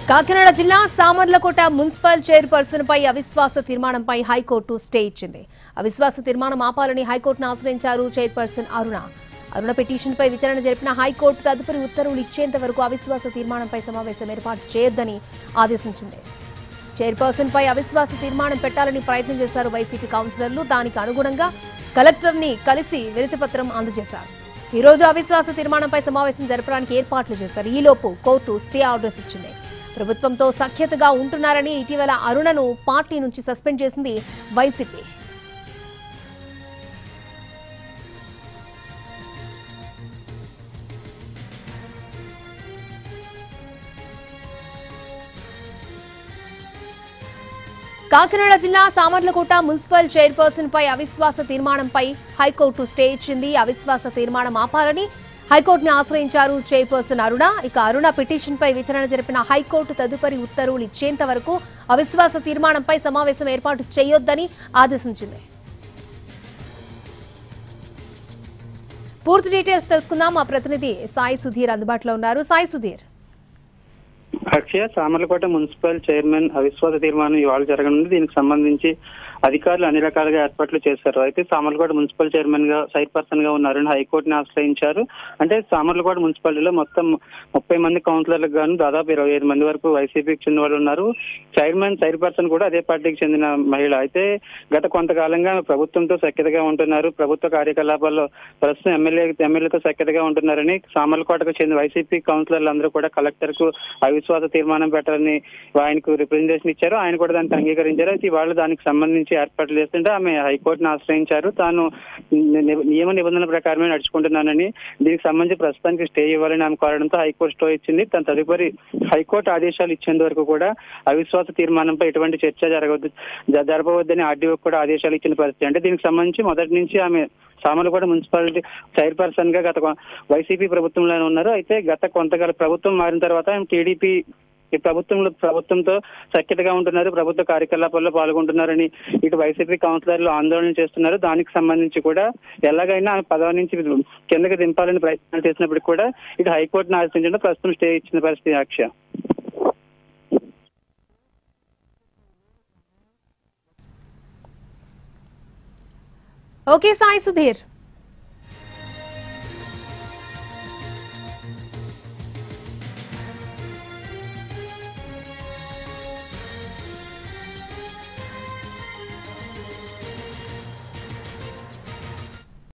కాకినాడ జిల్లా Samarlakota municipal chairperson పై అవిశ్వాస తీర్మానంపై హైకోర్టు స్టే ఇచ్చింది. అవిశ్వాస తీర్మానం ఆపాలని హైకోర్టును ఆశ్రయించారు చైర్పర్సన్ అరుణ పిటిషన్పై విచారణ జరిపిన హైకోర్టు తదుపరి ఉత్తర్వులు ఇచ్చేంత వరకు అవిశ్వాస తీర్మానంపై సమావేశం ఏర్పాటు చేయొద్దని ఆదేశించింది. చైర్పర్సన్ పై అవిశ్వాస తీర్మానం పెట్టాలని ప్రయత్నం చేశారు వైసీపీ కౌన్సిలర్లు. దానికి అనుగుణంగా కలెక్టర్ని కలిసి వినతిపత్రం అందజేశారు. ఈ రోజు అవిశ్వాస తీర్మానంపై సమావేశం జరపడానికి ఏర్పాట్లు చేశారు. ఈలోపు కోర్టు స్టే ఆర్డర్స్ ఇచ్చింది. ప్రభుత్వంతో సఖ్యతగా ఉంటున్నారని ఇటీవల అరుణను పార్టీ నుంచి సస్పెండ్ చేసింది వైసీపీ. కాకినాడ జిల్లా సామర్లకోట మున్సిపల్ చైర్పర్సన్ పై అవిశ్వాస తీర్మానంపై హైకోర్టు స్టే ఇచ్చింది. అవిశ్వాస తీర్మానం ఆపాలని హైకోర్టుని ఆశ్రయించారు చైర్పర్సన్ అరుణ పిటిషన్ పై విచారణ జరిపిన హైకోర్టు తదుపరి ఉత్తర్వులు ఇచ్చేంత వరకు అవిశ్వాస తీర్మానంపై సమావేశం ఏర్పాటు చేయొద్దని ఆదేశించింది. పూర్తి డీటెయిల్స్ తెలుసుకుందాం. మా ప్రతినిధి సాయి సుధీర్ అందుబాటులో ఉన్నారు. సాయి సుధీర్. అక్షయ, సామర్లకోట మున్సిపల్ చైర్మన్ అవిశ్వాస తీర్మానం ఇవాళ జరగనుంది. దీనికి సంబంధించి అధికారులు అన్ని రకాలుగా ఏర్పాట్లు చేశారు. అయితే సామర్లకోట మున్సిపల్ చైర్పర్సన్ గా ఉన్న అరుణ్ హైకోర్టుని ఆశ్రయించారు. అంటే సామర్లకోట మున్సిపాలిటీలో మొత్తం 30 మంది కౌన్సిలర్లకు గాను దాదాపు 25 మంది వరకు వైసీపీకి చెందిన వాళ్ళు ఉన్నారు. చైర్పర్సన్ కూడా అదే పార్టీకి చెందిన మహిళ. అయితే గత కొంతకాలంగా ప్రభుత్వంతో సఖ్యతగా ఉంటున్నారు, ప్రభుత్వ కార్యకలాపాల్లో ప్రస్తుతం ఎమ్మెల్యేలతో సఖ్యతగా ఉంటున్నారని సామర్లకోటకు చెందిన వైసీపీ కౌన్సిలర్లు అందరూ కూడా కలెక్టర్ కు అవిశ్వాస తీర్మానం పెట్టాలని ఆయనకు రిప్రజెంటేషన్ ఇచ్చారు. ఆయన కూడా దానికి అంగీకరించారు. అయితే ఇవాళ దానికి సంబంధించి ఏర్పాట్లు చేస్తుంటే ఆమె హైకోర్టును ఆశ్రయించారు. తాను నియమ నిబంధనల ప్రకారమే నడుచుకుంటున్నానని, దీనికి సంబంధించి ప్రస్తుతానికి స్టే ఇవ్వాలని ఆమె కోరడంతో హైకోర్టు స్టే ఇచ్చింది. తన తదుపరి హైకోర్టు ఆదేశాలు ఇచ్చేంత వరకు కూడా అవిశ్వాస తీర్మానంపై ఎటువంటి చర్చ జరపవద్దని ఆర్డీఓ కూడా ఆదేశాలు ఇచ్చిన పరిస్థితి. అంటే దీనికి సంబంధించి మొదటి నుంచి ఆమె సామర్లకోట మున్సిపాలిటీ చైర్పర్సన్ గా గత వైసీపీ ప్రభుత్వంలోనే ఉన్నారు. అయితే గత కొంతకాలం ప్రభుత్వం మారిన తర్వాత ఆయన టీడీపీ ఈ ప్రభుత్వంతో సఖ్యతగా ఉంటున్నారు, ప్రభుత్వ కార్యకలాపాల్లో పాల్గొంటున్నారని ఇటు వైసీపీ కౌన్సిలర్లు ఆందోళన చేస్తున్నారు. దానికి సంబంధించి కూడా ఎలాగైనా పదవి నుంచి కిందకి దింపాలని ప్రయత్నాలు చేసినప్పటికీ కూడా ఇటు హైకోర్టును ఆశ్రయించడం ప్రస్తుతం స్టే ఇచ్చిన పరిస్థితి. అక్షయ. ఓకే సాయి సుధీర్.